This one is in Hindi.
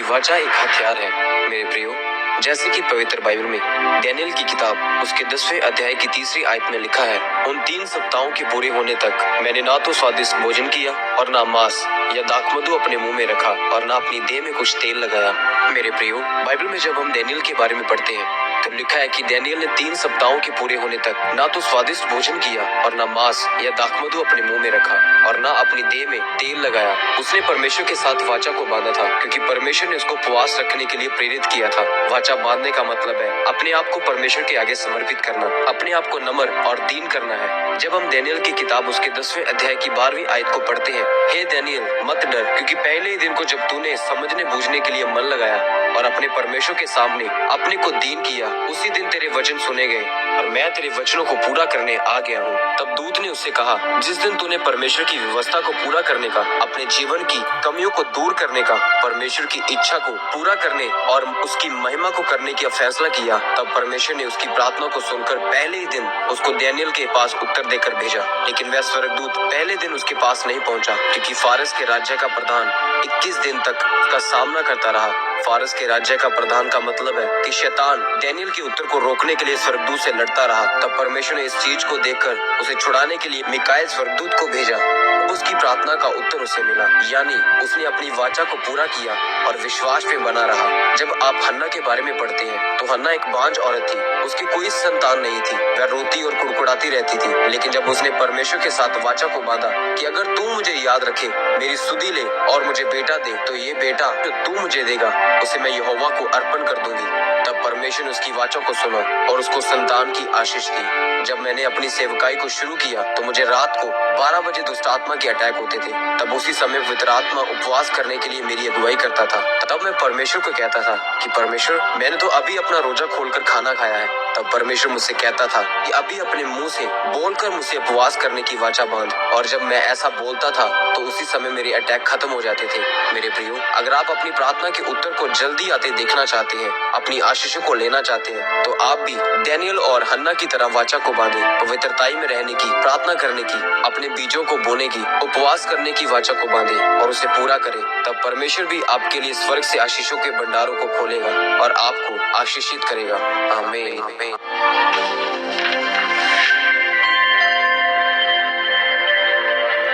वाचा एक हथियार है मेरे प्रियो। जैसे कि पवित्र बाइबल में डैनियल की किताब उसके 10वें अध्याय की 3री आयत में लिखा है, उन 3 सप्ताहों के पूरे होने तक मैंने ना तो स्वादिष्ट भोजन किया और ना मांस या दाखमधु अपने मुंह में रखा और ना अपनी देह में कुछ तेल लगाया। मेरे प्रियो, बाइबल में जब हम डैनियल के बारे में पढ़ते हैं तो लिखा है कि डैनियल ने 3 सप्ताहों के पूरे होने तक ना तो स्वादिष्ट भोजन किया और ना मांस या दाखमधु अपने मुंह में रखा और ना अपनी देह में तेल लगाया। उसने परमेश्वर के साथ वाचा को बांधा था, क्योंकि परमेश्वर ने उसको उपवास रखने के लिए प्रेरित किया था। वाचा बांधने का मतलब है अपने आप को परमेश्वर के आगे समर्पित करना, अपने आप को नम्र और दीन करना है। जब हम डैनियल की किताब उसके 10वें अध्याय की 12वीं आयत को पढ़ते हैं, हे डैनियल मत डर, क्योंकि पहले ही दिन को जब तूने समझने बूझने के लिए मन लगाया और अपने परमेश्वर के सामने अपने को दीन किया, उसी दिन तेरे वचन सुने गए और मैं तेरे वचनों को पूरा करने आ गया हूँ। तब दूत ने उससे कहा, जिस दिन तूने परमेश्वर की व्यवस्था को पूरा करने का, अपने जीवन की कमियों को दूर करने का, परमेश्वर की इच्छा को पूरा करने और उसकी महिमा को करने का फैसला किया, तब परमेश्वर ने उसकी प्रार्थना को सुनकर पहले ही दिन उसको डैनियल के पास उत्तर देकर भेजा। लेकिन वह स्वर्गदूत पहले दिन उसके पास नहीं पहुंचा, क्योंकि फारस के राज्य का प्रधान 21 दिन तक उसका सामना करता रहा। फारस के राज्य का प्रधान का मतलब है कि शैतान डैनियल के उत्तर को रोकने के लिए स्वर्गदूत से लड़ता रहा। तब परमेश्वर ने इस चीज को देखकर उसे छुड़ाने के लिए मिकाएल स्वर्गदूत को भेजा। उसकी प्रार्थना का उत्तर उसे मिला, यानी उसने अपनी वाचा को पूरा किया और विश्वास में बना रहा। जब आप हन्ना के बारे में पढ़ते हैं तो हन्ना एक बांझ औरत थी, उसकी कोई संतान नहीं थी, वह रोती और कुड़कुड़ाती रहती थी। लेकिन जब उसने परमेश्वर के साथ वाचा को बांधा कि अगर तू मुझे याद रखे, मेरी सुधि ले और मुझे बेटा दे, तो ये बेटा जो तू मुझे देगा उसे मैं यहोवा को अर्पण कर दूंगी। तब परमेश्वर ने उसकी वाचा को सुना और उसको संतान की आशीष दी। जब मैंने अपनी सेवकाई को शुरू किया तो मुझे रात को 12 बजे दुष्ट आत्मा के अटैक होते थे। तब उसी समय पवित्र आत्मा उपवास करने के लिए मेरी अगुवाई करता था। तब मैं परमेश्वर को कहता था कि परमेश्वर, मैंने तो अभी अपना रोजा खोलकर खाना खाया है। तब परमेश्वर मुझसे कहता था कि अभी अपने मुंह से बोलकर मुझसे उपवास करने की वाचा बांध। और जब मैं ऐसा बोलता था तो उसी समय मेरे अटैक खत्म हो जाते थे। मेरे प्रियो, अगर आप अपनी प्रार्थना के उत्तर को जल्दी आते देखना चाहते हैं, अपनी आशीषों को लेना चाहते हैं, तो आप भी डैनियल और हन्ना की तरह वाचा को बांधे, पवित्रताई में रहने की, प्रार्थना करने की, अपने बीजों को बोने की, उपवास करने की वाचा को बांधे और उसे पूरा करें। तब परमेश्वर भी आपके लिए स्वर्ग से आशीषों के भंडारों को खोलेगा और आपको आशीषित करेगा। आमीन।